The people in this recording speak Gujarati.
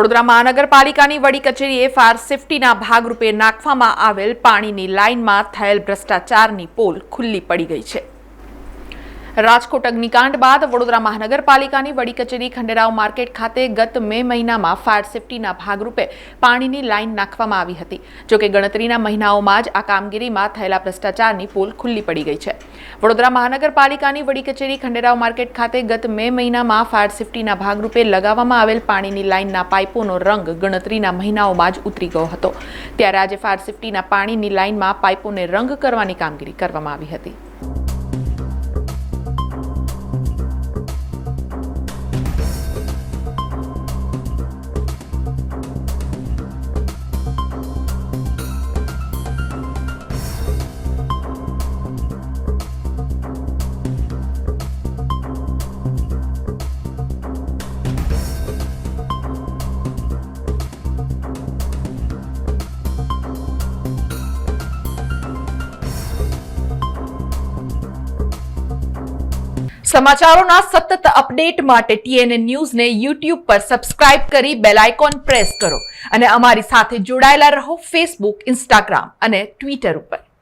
વડોદરા મહાનગરપાલિકાની વડી કચેરીએ ફાયર સેફટીના ભાગરૂપે નાખવામાં આવેલ પાણીની લાઇનમાં થયેલ ભ્રષ્ટાચારની પોલ ખુલ્લી પડી ગઈ છે। રાજકોટ અગ્નિકાંડ બાદ વડોદરા મહાનગરપાલિકાની વડી કચેરી ખંડેરાવ માર્કેટ ખાતે ગત મે મહિનામાં ફાયર સેફટીના ભાગરૂપે પાણીની લાઇન નાખવામાં આવી હતી। જોકે ગણતરીના મહિનાઓમાં જ આ કામગીરીમાં થયેલા ભ્રષ્ટાચારની પોલ ખુલ્લી પડી ગઈ છે। વડોદરા મહાનગરપાલિકાની વડી કચેરી ખંડેરાવ માર્કેટ ખાતે ગત મે મહિનામાં ફાયર સેફટીના ભાગરૂપે લગાવવામાં આવેલ પાણીની લાઇનના પાઇપોનો રંગ ગણતરીના મહિનાઓમાં જ ઉતરી ગયો હતો। ત્યારે આજે ફાયર સેફટીના પાણીની લાઇનમાં પાઇપોને રંગ કરવાની કામગીરી કરવામાં આવી હતી। સમાચારોના સતત અપડેટ માટે TNN ન્યૂઝને YouTube પર સબસ્ક્રાઇબ કરી બેલ આઇકોન પ્રેસ કરો અને અમારી સાથે જોડાયેલા રહો Facebook, Instagram અને Twitter ઉપર।